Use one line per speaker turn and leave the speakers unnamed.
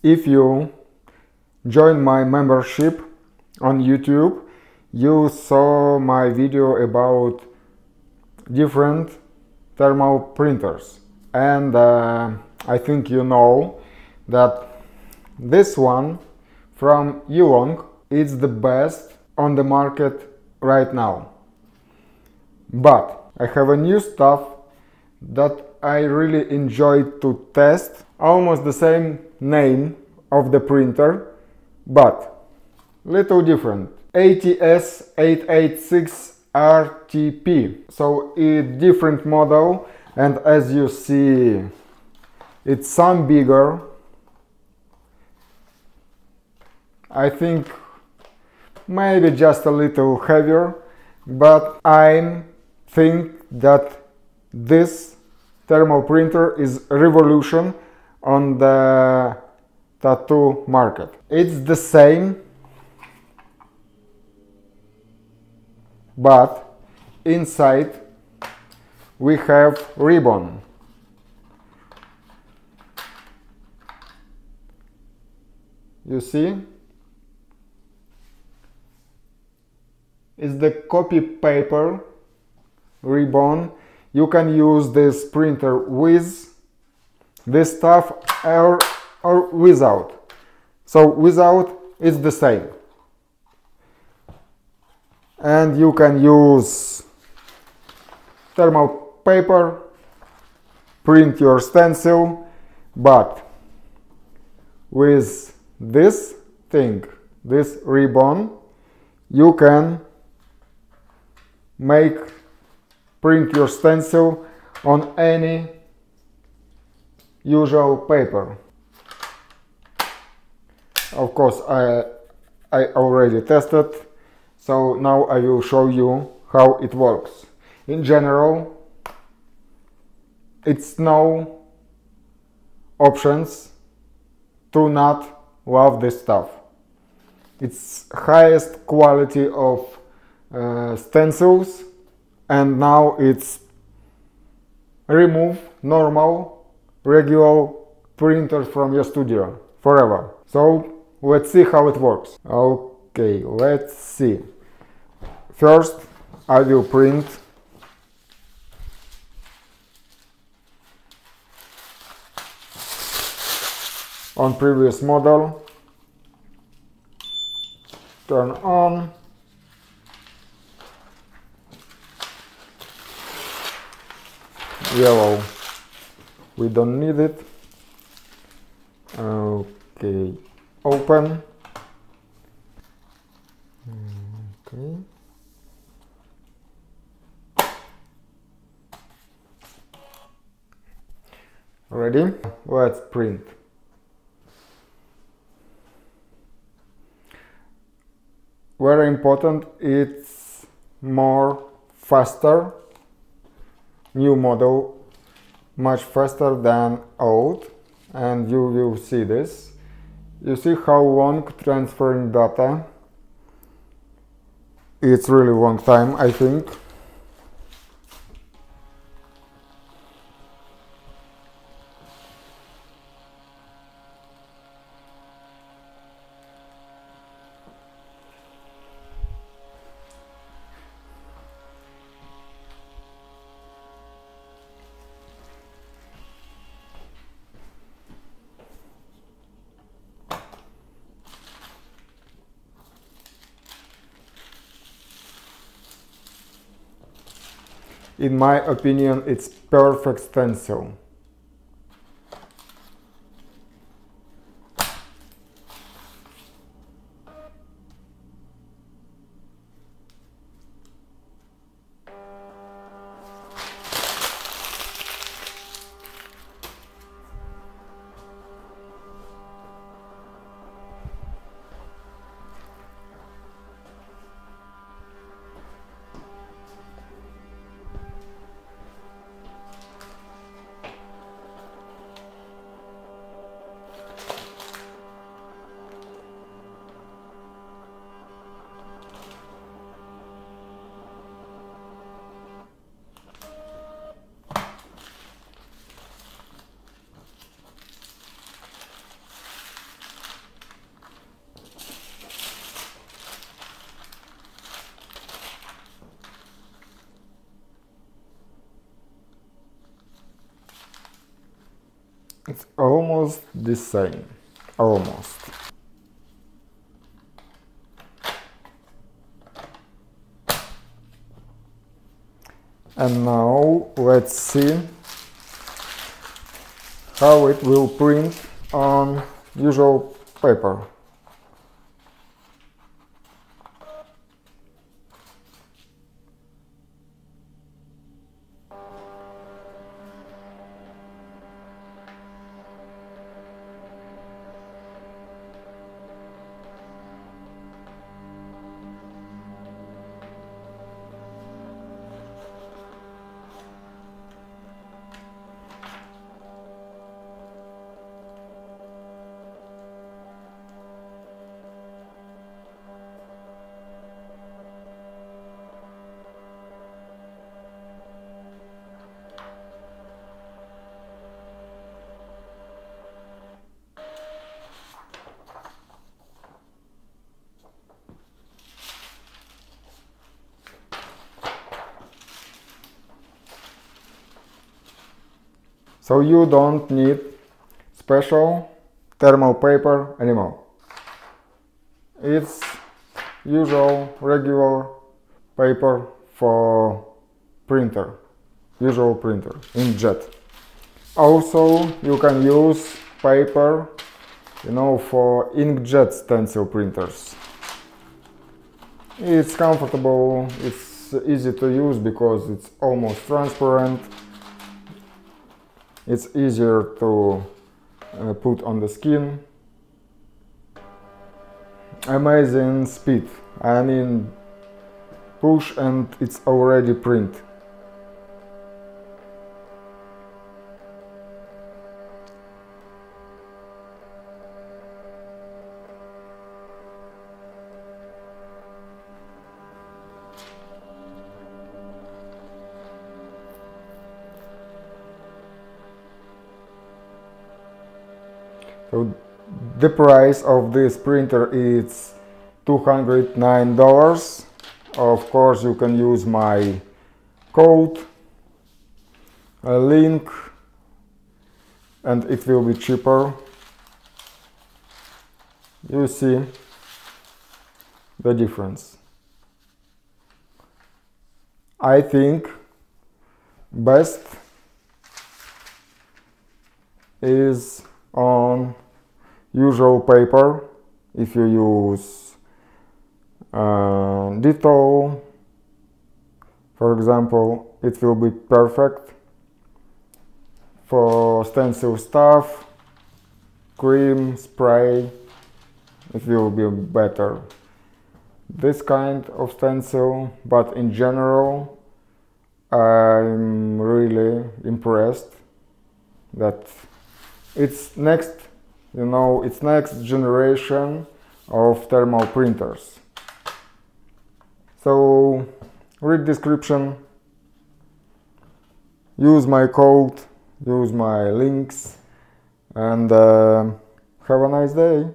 If you join my membership on YouTube, you saw my video about different thermal printers, and I think you know that this one from Yilong is the best on the market right now. But I have a new stuff that I really enjoyed to test, almost the same name of the printer, but little different. ATS886-RTP. So it's different model, and as you see, it's some bigger. I think maybe just a little heavier, but I think that this thermal printer is a revolution on the tattoo market. It's the same, but inside we have ribbon. You see? It's the copy paper ribbon. You can use this printer with this stuff or without. So without, it's the same. And you can use thermal paper, print your stencil, but with this thing, this ribbon, you can print your stencil on any usual paper. Of course, I already tested, so now I will show you how it works. In general, it's no options to not love this stuff. It's highest quality of stencils, and now it's remove normal regular printers from your studio forever. So let's see how it works. Okay, let's see. First I will print on previous model. Turn on. Yellow, we don't need it. Okay, open. Okay. Ready? Let's print. Very important, it's more faster. New model much faster than old, and you will see this. You see how long transferring data. It's really long time, I think. In my opinion, it's perfect stencil. It's almost the same, almost. And now let's see how it will print on usual paper. So you don't need special thermal paper anymore. It's usual regular paper for printer, usual printer, inkjet. Also you can use paper, for inkjet stencil printers. It's comfortable, it's easy to use because it's almost transparent. It's easier to put on the skin. Amazing speed. I mean, push and it's already print. So the price of this printer is $209. Of course you can use my code, a link, and it will be cheaper. You see the difference. I think best is on usual paper. If you use Ditto, for example, it will be perfect. For stencil stuff, cream, spray, it will be better. This kind of stencil, but in general, I'm really impressed that it's next generation of thermal printers. So read description, use my code, use my links, and have a nice day.